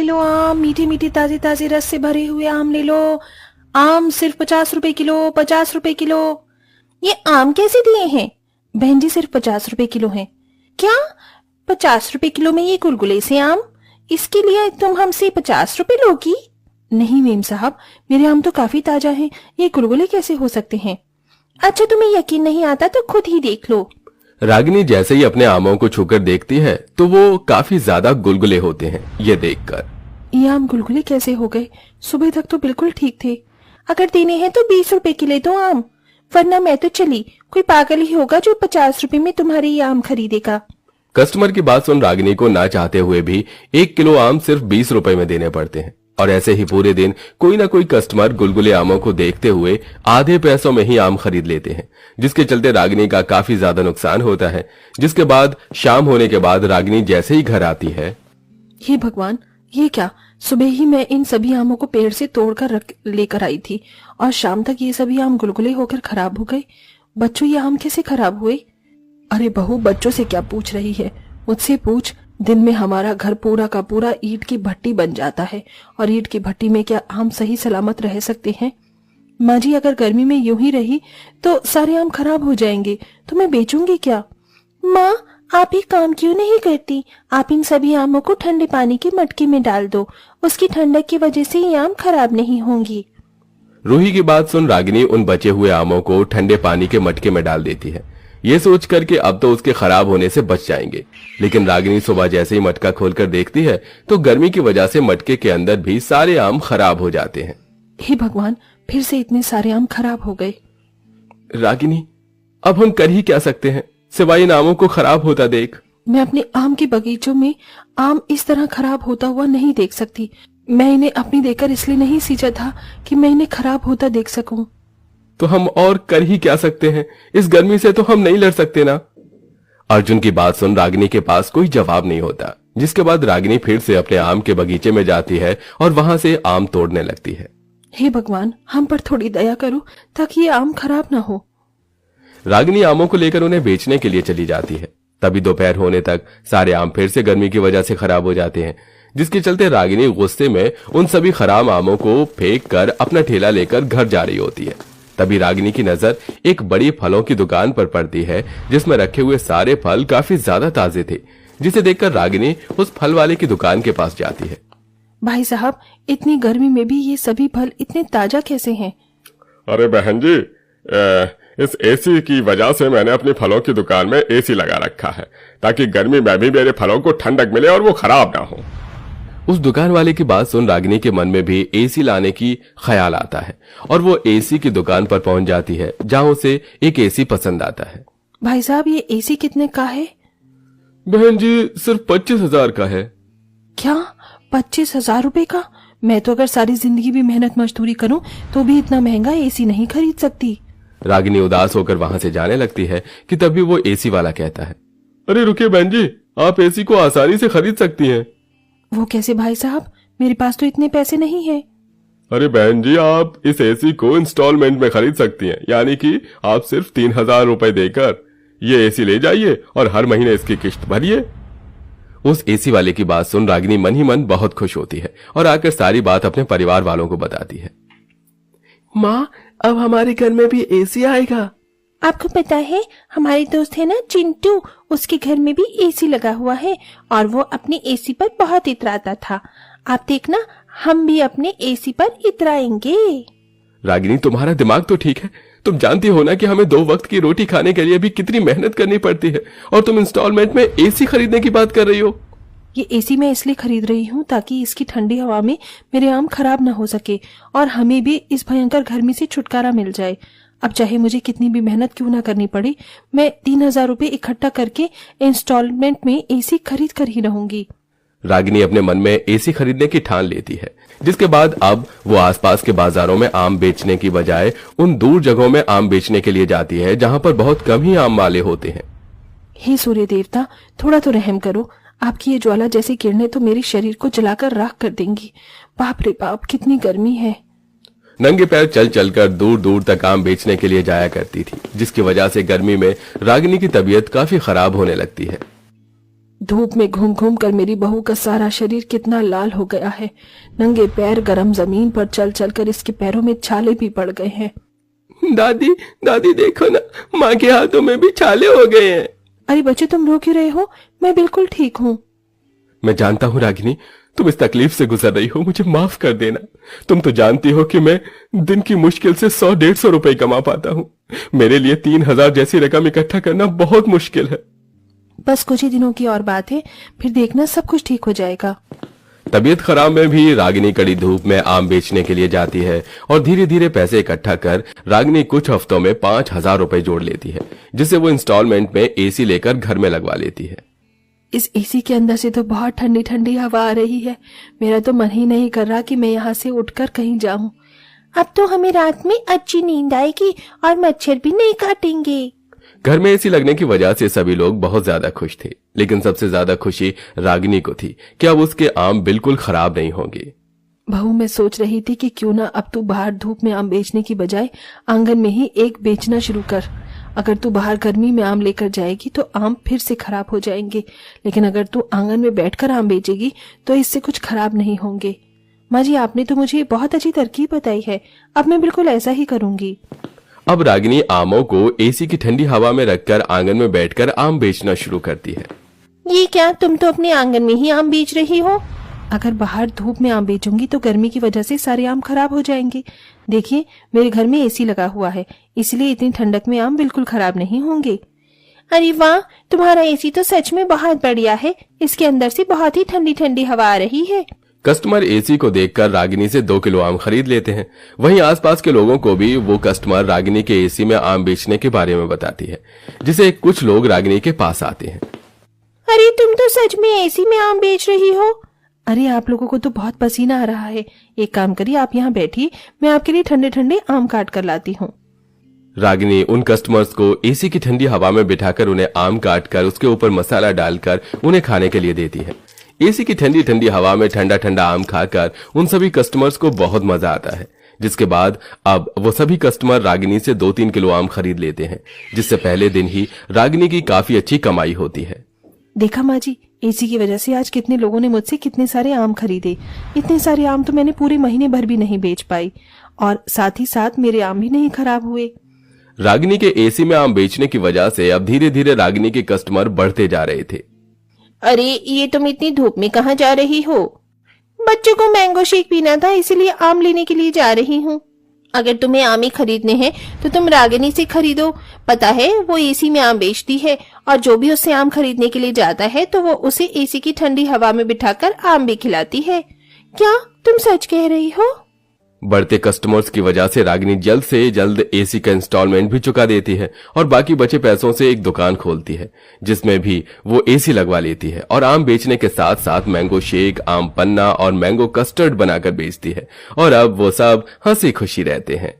लो आम, मीठे मीठे ताजे ताजे रस से भरे हुए आम ले लो। आम सिर्फ 50 रुपए किलो, 50 रुपए किलो। ये आम कैसे दिए हैं? बहन जी सिर्फ 50 रुपए किलो हैं। क्या 50 रुपए किलो में ये गुलगुले से आम? इसके लिए तुम हमसे 50 रुपए लोगी? नहीं मेम साहब, मेरे आम तो काफी ताजा हैं, ये गुलगुले कैसे हो सकते हैं? अच्छा तुम्हें यकीन नहीं आता तो खुद ही देख लो। रागिनी जैसे ही अपने आमों को छूकर देखती है तो वो काफी ज्यादा गुलगुले होते हैं। ये देखकर ये आम गुलगुले कैसे हो गए? सुबह तक तो बिल्कुल ठीक थे। अगर देने हैं तो 20 रुपए के ले दो आम, वरना मैं तो चली। कोई पागल ही होगा जो 50 रुपए में तुम्हारे ये आम खरीदेगा। कस्टमर की बात सुन रागिनी को ना चाहते हुए भी 1 किलो आम सिर्फ 20 रुपए में देने पड़ते हैं। और ऐसे ही पूरे दिन कोई ना कोई कस्टमर गुलगुले आमों को देखते हुए आधे पैसों में ही आम खरीद लेते हैं, जिसके चलते रागिनी का काफी ज्यादा नुकसान होता है। जिसके बाद शाम होने के बाद रागिनी जैसे ही घर आती है, हे भगवान, ये क्या? सुबह ही मैं इन सभी आमों को पेड़ से तोड़कर लेकर आई थी और शाम तक ये सभी आम गुलगुले होकर खराब हो गए। बच्चों ये आम कैसे खराब हुए? अरे बहू, बच्चों से क्या पूछ रही है? मुझसे पूछ। दिन में हमारा घर पूरा का पूरा ईंट की भट्टी बन जाता है और ईंट की भट्टी में क्या आम सही सलामत रह सकते हैं? माँ जी, अगर गर्मी में यूं ही रही तो सारे आम खराब हो जाएंगे, तो मैं बेचूंगी क्या? माँ, आप एक काम क्यों नहीं करती? आप इन सभी आमों को ठंडे पानी के मटके में डाल दो, उसकी ठंडक की वजह से ये आम खराब नहीं होंगी। रूही की बात सुन रागिनी उन बचे हुए आमों को ठंडे पानी के मटके में डाल देती है, ये सोच कर के अब तो उसके खराब होने से बच जाएंगे। लेकिन रागिनी सुबह जैसे ही मटका खोलकर देखती है तो गर्मी की वजह से मटके के अंदर भी सारे आम खराब हो जाते हैं। हे भगवान, फिर से इतने सारे आम खराब हो गए। रागिनी, अब हम कर ही क्या सकते हैं सिवाय इन आमों को खराब होता देख। मैं अपने आम के बगीचों में आम इस तरह खराब होता हुआ नहीं देख सकती। मैं इन्हें अपनी देकर इसलिए नहीं सींचा था कि मैं इन्हें खराब होता देख सकूं। तो हम और कर ही क्या सकते हैं? इस गर्मी से तो हम नहीं लड़ सकते ना। अर्जुन की बात सुन रागिनी के पास कोई जवाब नहीं होता, जिसके बाद रागिनी फिर से अपने आम के बगीचे में जाती है और वहां से आम तोड़ने लगती है। हे भगवान, हम पर थोड़ी दया करो ताकि ये आम खराब ना हो। रागिनी आमों को लेकर उन्हें बेचने के लिए चली जाती है। तभी दोपहर होने तक सारे आम फिर से गर्मी की वजह से खराब हो जाते हैं, जिसके चलते रागिनी गुस्से में उन सभी खराब आमों को फेंक कर अपना ठेला लेकर घर जा रही होती है। तभी रागिनी की नजर एक बड़ी फलों की दुकान पर पड़ती है, जिसमें रखे हुए सारे फल काफी ज्यादा ताजे थे, जिसे देखकर रागिनी उस फल वाले की दुकान के पास जाती है। भाई साहब, इतनी गर्मी में भी ये सभी फल इतने ताजा कैसे हैं? अरे बहन जी, इस एसी की वजह से मैंने अपनी फलों की दुकान में एसी लगा रखा है, ताकि गर्मी में भी मेरे फलों को ठंडक मिले और वो खराब ना हो। उस दुकान वाले की बात सुन रागिनी के मन में भी एसी लाने की ख्याल आता है और वो एसी की दुकान पर पहुंच जाती है, जहां उसे एक एसी पसंद आता है। भाई साहब, ये एसी कितने का है? बहन जी, सिर्फ 25,000 का है। क्या 25,000 रुपए का? मैं तो अगर सारी जिंदगी भी मेहनत मजदूरी करूं तो भी इतना महंगा एसी नहीं खरीद सकती। रागिनी उदास होकर वहां से जाने लगती है कि तभी वो एसी वाला कहता है, अरे रुकिए बहन जी, आप एसी को आसानी से खरीद सकती हैं। वो कैसे भाई साहब? मेरे पास तो इतने पैसे नहीं है। अरे बहन जी, आप इस एसी को इंस्टॉलमेंट में खरीद सकती हैं, यानी कि आप सिर्फ 3,000 रुपए देकर ये एसी ले जाइए और हर महीने इसकी किश्त भरिए। उस एसी वाले की बात सुन रागिनी मन ही मन बहुत खुश होती है और आकर सारी बात अपने परिवार वालों को बताती है। माँ, अब हमारे घर में भी एसी आएगा। आपको पता है, हमारे दोस्त है ना चिंटू, उसके घर में भी एसी लगा हुआ है और वो अपने एसी पर बहुत इतराता था। आप देखना, हम भी अपने एसी पर इतराएंगे। रागिनी, तुम्हारा दिमाग तो ठीक है। तुम जानती हो ना कि हमें 2 वक्त की रोटी खाने के लिए भी कितनी मेहनत करनी पड़ती है, और तुम इंस्टॉलमेंट में एसी खरीदने की बात कर रही हो। ये एसी मैं इसलिए खरीद रही हूँ ताकि इसकी ठंडी हवा में मेरे आम खराब ना हो सके और हमें भी इस भयंकर गर्मी से छुटकारा मिल जाए। अब चाहे मुझे कितनी भी मेहनत क्यों ना करनी पड़े, मैं 3,000 रुपए इकट्ठा करके इंस्टॉलमेंट में एसी खरीद कर ही रहूंगी। रागिनी अपने मन में एसी खरीदने की ठान लेती है, जिसके बाद अब वो आसपास के बाजारों में आम बेचने की बजाय उन दूर जगहों में आम बेचने के लिए जाती है, जहां पर बहुत कम ही आम वाले होते हैं। हे सूर्य देवता, थोड़ा तो रहम करो। आपकी ये ज्वाला जैसी किरणें तो मेरे शरीर को जलाकर राख कर देंगी। बाप रे बाप, कितनी गर्मी है। नंगे पैर चल चलकर दूर दूर तक आम बेचने के लिए जाया करती थी, जिसकी वजह से गर्मी में रागिनी की तबीयत काफी खराब होने लगती है। धूप में घूम घूम कर मेरी बहू का सारा शरीर कितना लाल हो गया है। नंगे पैर गरम जमीन पर चल चल कर इसके पैरों में छाले भी पड़ गए हैं। दादी दादी देखो ना, माँ के हाथों में भी छाले हो गए हैं। अरे बच्चे, तुम रो क्यों रहे हो? मैं बिल्कुल ठीक हूँ। मैं जानता हूँ रागिनी, तुम इस तकलीफ से गुजर रही हो, मुझे माफ कर देना। तुम तो जानती हो कि मैं दिन की मुश्किल से 100-150 रुपए कमा पाता हूँ। मेरे लिए 3000 जैसी रकम इकट्ठा करना बहुत मुश्किल है। बस कुछ ही दिनों की और बात है, फिर देखना सब कुछ ठीक हो जाएगा। तबीयत खराब में भी रागिनी कड़ी धूप में आम बेचने के लिए जाती है और धीरे धीरे पैसे इकट्ठा कर रागिनी कुछ हफ्तों में 5000 रुपए जोड़ लेती है, जिसे वो इंस्टॉलमेंट में एसी लेकर घर में लगवा लेती है। इस एसी के अंदर से तो बहुत ठंडी ठंडी हवा आ रही है। मेरा तो मन ही नहीं कर रहा कि मैं यहाँ से उठकर कहीं जाऊं। अब तो हमें रात में अच्छी नींद आएगी और मच्छर भी नहीं काटेंगे। घर में एसी लगने की वजह से सभी लोग बहुत ज्यादा खुश थे, लेकिन सबसे ज्यादा खुशी रागिनी को थी कि अब उसके आम बिल्कुल खराब नहीं होंगे। बहू, मैं सोच रही थी कि क्यों ना अब तू बाहर धूप में आम बेचने की बजाय आंगन में ही एक बेचना शुरू कर। अगर तू बाहर गर्मी में आम लेकर जाएगी तो आम फिर से खराब हो जाएंगे, लेकिन अगर तू आंगन में बैठकर आम बेचेगी तो इससे कुछ खराब नहीं होंगे। माँ जी, आपने तो मुझे बहुत अच्छी तरकीब बताई है। अब मैं बिल्कुल ऐसा ही करूंगी। अब रागिनी आमों को एसी की ठंडी हवा में रखकर आंगन में बैठकर आम बेचना शुरू करती है। ये क्या, तुम तो अपने आंगन में ही आम बेच रही हो? अगर बाहर धूप में आम बेचूंगी तो गर्मी की वजह से सारे आम खराब हो जाएंगे। देखिए, मेरे घर में एसी लगा हुआ है, इसलिए इतनी ठंडक में आम बिल्कुल खराब नहीं होंगे। अरे वाह, तुम्हारा एसी तो सच में बहुत बढ़िया है। इसके अंदर से बहुत ही ठंडी ठंडी हवा आ रही है। कस्टमर एसी को देखकर रागिनी से 2 किलो आम खरीद लेते हैं। वहीं आसपास के लोगों को भी वो कस्टमर रागिनी के एसी में आम बेचने के बारे में बताती है, जिसे कुछ लोग रागिनी के पास आते हैं। अरे तुम तो सच में एसी में आम बेच रही हो? अरे आप लोगों को तो बहुत पसीना आ रहा है। एक काम करिए, आप यहाँ बैठिए, मैं आपके लिए ठंडे ठंडे आम काट कर लाती हूँ। रागिनी उन कस्टमर्स को एसी की ठंडी हवा में बिठाकर उन्हें आम काट कर उसके ऊपर मसाला डालकर उन्हें खाने के लिए देती है। एसी की ठंडी ठंडी हवा में ठंडा ठंडा आम खाकर उन सभी कस्टमर्स को बहुत मजा आता है, जिसके बाद अब वो सभी कस्टमर रागिनी से 2-3 किलो आम खरीद लेते हैं, जिससे पहले दिन ही रागिनी की काफी अच्छी कमाई होती है। देखा माँ जी, एसी की वजह से आज कितने लोगों ने मुझसे कितने सारे आम खरीदे। इतने सारे आम तो मैंने पूरे महीने भर भी नहीं बेच पाई, और साथ ही साथ मेरे आम भी नहीं खराब हुए। रागिनी के एसी में आम बेचने की वजह से अब धीरे धीरे रागिनी के कस्टमर बढ़ते जा रहे थे। अरे ये तुम इतनी धूप में कहाँ जा रही हो? बच्चों को मैंगो शेक पीना था, इसीलिए आम लेने के लिए जा रही हूँ। अगर तुम्हें आम ही खरीदने हैं तो तुम रागिनी से खरीदो। पता है, वो एसी में आम बेचती है और जो भी उससे आम खरीदने के लिए जाता है तो वो उसे एसी की ठंडी हवा में बिठाकर आम भी खिलाती है। क्या तुम सच कह रही हो? बढ़ते कस्टमर्स की वजह से रागिनी जल्द से जल्द एसी का इंस्टॉलमेंट भी चुका देती है और बाकी बचे पैसों से एक दुकान खोलती है, जिसमें भी वो एसी लगवा लेती है और आम बेचने के साथ साथ मैंगो शेक, आम पन्ना और मैंगो कस्टर्ड बनाकर बेचती है। और अब वो सब हंसी खुशी रहते हैं।